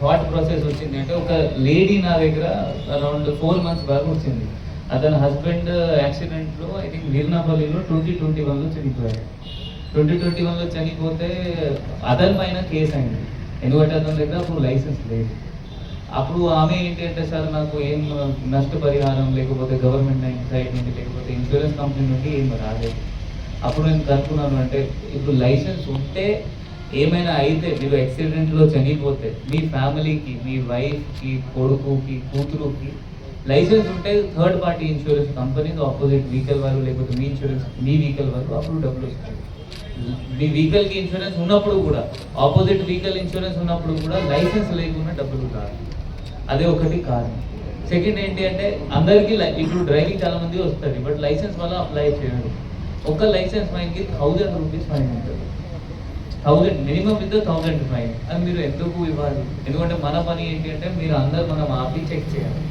Thought process వచ్చింది అంటే, ఒక లేడీ నా దగ్గర అరౌండ్ 4 months బ్యాక్ వచ్చింది. అతని హస్బెండ్ యాక్సిడెంట్లో ఐ థింక్ వీర్నాపల్లిలో 2021లో చనిపోయారు. 2021లో చనిపోతే అతని పైన కేసు అయింది. ఎందుకంటే అతని దగ్గర అప్పుడు లైసెన్స్ లేదు. అప్పుడు ఆమె ఏంటి అంటే, సార్ నాకు ఏం నష్టపరిహారం లేకపోతే గవర్నమెంట్ సైడ్ నుండి లేకపోతే ఇన్సూరెన్స్ కంపెనీ నుండి ఏం రాలేదు. అప్పుడు నేను కనుక్కున్నాను అంటే, ఇప్పుడు లైసెన్స్ ఉంటే ఏమైనా అయితే మీరు యాక్సిడెంట్లో చనిపోతే మీ ఫ్యామిలీకి, మీ వైఫ్కి, కొడుకుకి, కూతురుకి లైసెన్స్ ఉంటే third party insurance companies opposite vehicle వాళ్ళు లేకపోతే మీ ఇన్సూరెన్స్ మీ వెహికల్ వాళ్ళు అప్పుడు డబ్బులు వస్తుంది. మీ వెహికల్కి ఇన్సూరెన్స్ ఉన్నప్పుడు కూడా, ఆపోజిట్ వెహికల్ ఇన్సూరెన్స్ ఉన్నప్పుడు కూడా లైసెన్స్ లేకుండా డబ్బులు రాదు. అదే ఒకటి కారణం. సెకండ్ ఏంటి అంటే, అందరికీ ఇప్పుడు డ్రైవింగ్ చాలా మంది వస్తుంది, బట్ లైసెన్స్ వల్ల అప్లై చేయరు. ఒక లైసెన్స్ ఫైన్కి 1000 రూపీస్ ఫైన్ ఉంటుంది. 1000 మినిమం విత్ 1000 ఫైన్. అది మీరు ఎందుకు ఇవ్వాలి? ఎందుకంటే మన పని ఏంటి అంటే, మీరు అందరు మనం ఆపి చెక్ చేయాలి.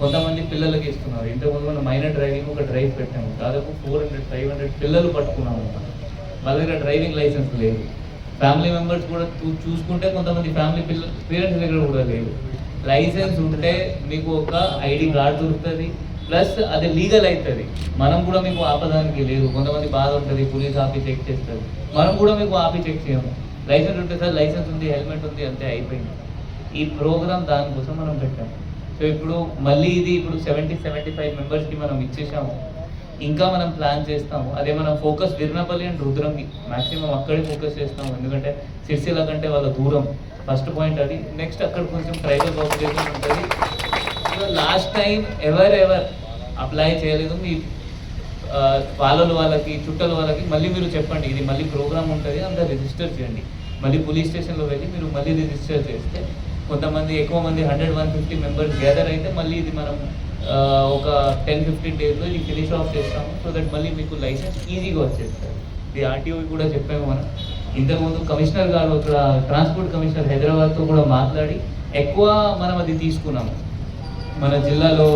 కొంతమంది పిల్లలకి ఇస్తున్నారు. ఇంతకుముందు మనం మైనర్ డ్రైవింగ్ ఒక డ్రైవ్ పెట్టాము, దాదాపు 400-500 పిల్లలు పట్టుకున్నాము. వాళ్ళ దగ్గర డ్రైవింగ్ లైసెన్స్ లేదు. ఫ్యామిలీ మెంబర్స్ కూడా చూసుకుంటే కొంతమంది ఫ్యామిలీ పేరెంట్స్ దగ్గర కూడా లేదు. లైసెన్స్ ఉంటే మీకు ఒక ఐడి కార్డు దొరుకుతుంది, ప్లస్ అది లీగల్ అవుతుంది. మనం కూడా మీకు ఆపదానికి లేదు. కొంతమంది బాధ ఉంటుంది, పోలీస్ ఆపి చెక్ చేస్తుంది. మనం కూడా మీకు ఆపి చెక్ చేయము. లైసెన్స్ ఉంటే సార్ లైసెన్స్ ఉంది, హెల్మెట్ ఉంది, అంతే అయిపోయింది. ఈ ప్రోగ్రామ్ దానికోసం మనం పెట్టాము. సో ఇప్పుడు మళ్ళీ ఇది ఇప్పుడు 70-75 మెంబర్స్కి మనం ఇచ్చేసాము. ఇంకా మనం ప్లాన్ చేస్తాము. అదే మనం ఫోకస్ వీర్నాపల్లి అండ్ రుద్రంకి మ్యాక్సిమం అక్కడే ఫోకస్ చేస్తాము. ఎందుకంటే సిరిసిల్ల కంటే వాళ్ళ దూరం, ఫస్ట్ పాయింట్ అది. నెక్స్ట్ అక్కడ కొంచెం ట్రైబల్ పాపులేషన్ ఉంటుంది. సో లాస్ట్ టైం ఎవరెవర్ అప్లై చేయలేదు మీ వాళ్ళకి చుట్టాల వాళ్ళకి మళ్ళీ మీరు చెప్పండి, ఇది మళ్ళీ ప్రోగ్రామ్ ఉంటుంది, అందరూ రిజిస్టర్ చేయండి. మళ్ళీ పోలీస్ స్టేషన్లో వెళ్ళి మీరు మళ్ళీ రిజిస్టర్ చేస్తే కొంతమంది ఎక్కువ మంది 100-150 మెంబర్స్ గ్యాదర్ అయితే మళ్ళీ ఇది మనం ఒక 10-15 డేస్లో ఇది ఫినిష్ ఆఫ్ చేస్తాము. సో దట్ మళ్ళీ మీకు లైసెన్స్ ఈజీగా వచ్చేస్తారు. ఇది ఆర్టీఓకి కూడా చెప్పాము మనం. ఇంతకుముందు కమిషనర్ గారు ఇక్కడ ట్రాన్స్పోర్ట్ కమిషనర్ హైదరాబాద్తో కూడా మాట్లాడి ఎక్కువ మనం అది తీసుకున్నాము. మన జిల్లాలో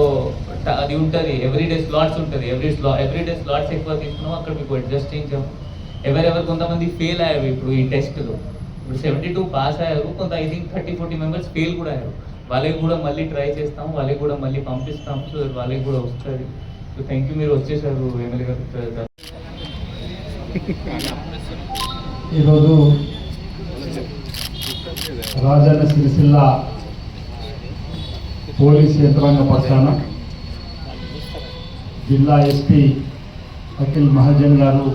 అది ఉంటుంది, ఎవ్రీడే స్లాట్స్ ఉంటుంది, ఎవ్రీడే స్లాట్స్ ఎక్కువ తీసుకున్నాము. అక్కడ మీకు అడ్జస్ట్ చేయించాము. ఎవరెవరు కొంతమంది ఫెయిల్ అయ్యారు ఇప్పుడు ఈ టెస్ట్లో. ఇప్పుడు 72 పాస్ అయ్యారు, కొంత ఐ థింక్ 30-40 మెంబర్స్ ఫెయిల్ కూడా అయ్యారు. వాళ్ళకి కూడా మళ్ళీ ట్రై చేస్తాము, వాళ్ళకి కూడా మళ్ళీ పంపిస్తాము. సో వాళ్ళకి కూడా వస్తుంది. సో థ్యాంక్ యూ, మీరు వచ్చేసారు ఎమ్మెల్యే గారు. ఈరోజు రాజన్న సిరిసిల్ల పోలీస్ యంత్రాంగ పక్షాన జిల్లా ఎస్పీ అఖిల్ మహాజన్ గారు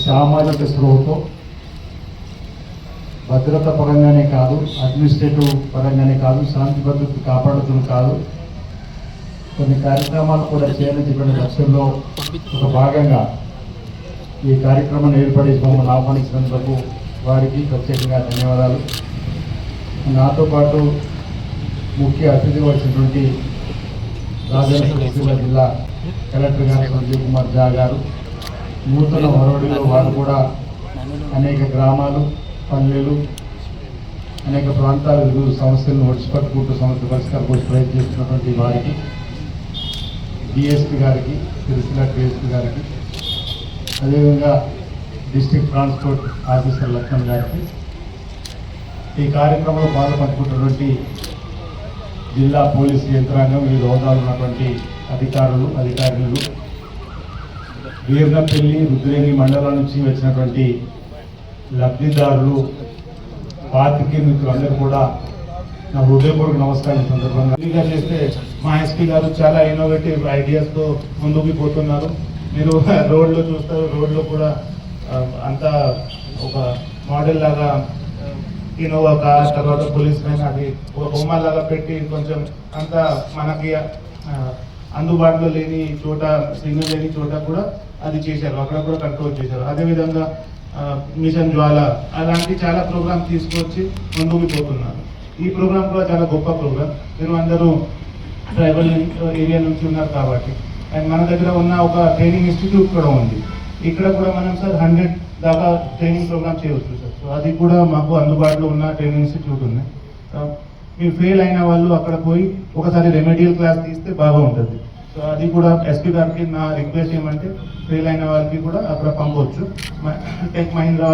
సామాజిక స్పృహతో భద్రత పరంగానే కాదు, అడ్మినిస్ట్రేటివ్ పరంగానే కాదు, శాంతి భద్రత కాపాడుతున్న కాదు, కొన్ని కార్యక్రమాలు కూడా చేయాలని చెప్పిన లక్ష్యంలో ఒక భాగంగా ఈ కార్యక్రమాన్ని ఏర్పడి మమ్మల్ని ఆహ్వానించినందుకు వారికి ప్రత్యేకంగా ధన్యవాదాలు. నాతో పాటు ముఖ్య అతిథి వచ్చినటువంటి రాజన్న సిరిసిల్ల జిల్లా కలెక్టర్ గారు సంజీవ్ కుమార్ ఝా గారు, నూతన వరవడిలో వారు కూడా అనేక గ్రామాలు, పల్లెలు, అనేక ప్రాంతాల వివిధ సమస్యలను ఒడిచిపట్టుకుంటూ సమస్య పరిష్కారం కోసం ప్రయత్నిస్తున్నటువంటి వారికి, డిఎస్పీ గారికి, సిరిసిల్ల డిఎస్పీ గారికి, అదేవిధంగా డిస్ట్రిక్ట్ ట్రాన్స్పోర్ట్ ఆఫీసర్ లక్ష్మణ్ గారికి, ఈ కార్యక్రమంలో పాల్పంచుకుంటున్నటువంటి జిల్లా పోలీసు యంత్రాంగం, వివిధ హోదాలు ఉన్నటువంటి అధికారులు, అధికారులు, వీర్నపల్లి, రుద్రేణి మండలం నుంచి వచ్చినటువంటి లబ్ధిదారులు, పాత్రికేయ మిత్రులందరూ కూడా నా హృదయపూర్వక నమస్కారం. సందర్భంగా చేస్తే మా ఎస్పీ గారు చాలా ఇన్నోవేటివ్ ఐడియాస్తో ముందుకు పోతున్నారు. మీరు రోడ్లో చూస్తారు, రోడ్లో కూడా అంతా ఒక మోడల్ లాగా ఇన్నోవా కార్, తర్వాత పోలీస్ మ్యాన్, అది ఒక బొమ్మ లాగా పెట్టి కొంచెం అంతా మనకి అందుబాటులో లేని చోట, సిగ్నల్ లేని చోట కూడా అది చేశారు, అక్కడ కూడా కంట్రోల్ చేశారు. అదేవిధంగా మిషన్ జ్వాల అలాంటి చాలా ప్రోగ్రామ్ తీసుకొచ్చి ముందుకు పోతున్నారు. ఈ ప్రోగ్రామ్ కూడా చాలా గొప్ప ప్రోగ్రామ్. మీరు అందరూ ట్రైబల్ ఏరియా నుంచి ఉన్నారు కాబట్టి, అండ్ మన దగ్గర ఉన్న ఒక ట్రైనింగ్ ఇన్స్టిట్యూట్ కూడా ఉంది. ఇక్కడ కూడా మనం సార్ 100 దాకా ట్రైనింగ్ ప్రోగ్రామ్ చేయవచ్చు సార్. సో అది కూడా మాకు అందుబాటులో ఉన్న ట్రైనింగ్ ఇన్స్టిట్యూట్ ఉన్నాయి. మీరు ఫెయిల్ అయిన వాళ్ళు అక్కడ పోయి ఒకసారి రెమెడియల్ క్లాస్ తీస్తే బాగా ఉంటుంది. సో అది కూడా ఎస్పీ గారికి నా రిక్వెస్ట్ ఏమంటే, ఫెయిల్ అయిన వాళ్ళకి కూడా అక్కడ పంపవచ్చు. టెక్ మహీంద్రా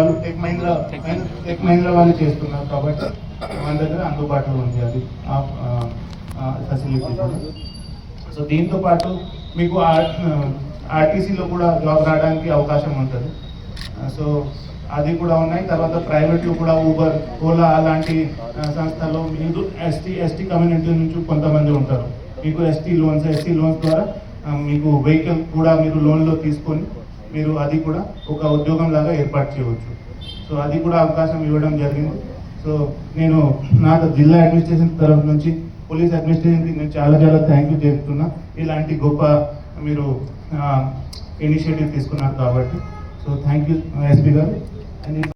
వాళ్ళు చేస్తున్నారు కాబట్టి మన దగ్గర అందుబాటులో ఉంది అది ఫెసిలిటీ. సో దీంతో పాటు మీకు ఆర్టీసీలో కూడా జాబ్ రావడానికి అవకాశం ఉంటుంది. సో అది కూడా ఉన్నాయి. తర్వాత ప్రైవేట్లో కూడా ఊబర్, ఓలా అలాంటి సంస్థల్లో మీరు ఎస్టీ కమ్యూనిటీ నుంచి కొంతమంది ఉంటారు. మీకు ఎస్టీ లోన్స్ ద్వారా మీకు వెహికల్ కూడా మీరు లోన్లో తీసుకొని మీరు అది కూడా ఒక ఉద్యోగం లాగా ఏర్పాటు చేయవచ్చు. సో అది కూడా అవకాశం ఇవ్వడం జరిగింది. సో నేను నా జిల్లా అడ్మినిస్ట్రేషన్ తరఫు నుంచి పోలీస్ అడ్మినిస్ట్రేషన్కి నేను చాలా థ్యాంక్ యూ చేస్తున్నా. ఇలాంటి గొప్ప మీరు ఇనిషియేటివ్ తీసుకున్నారు కాబట్టి. సో థ్యాంక్ యూ ఎస్పీ గారు.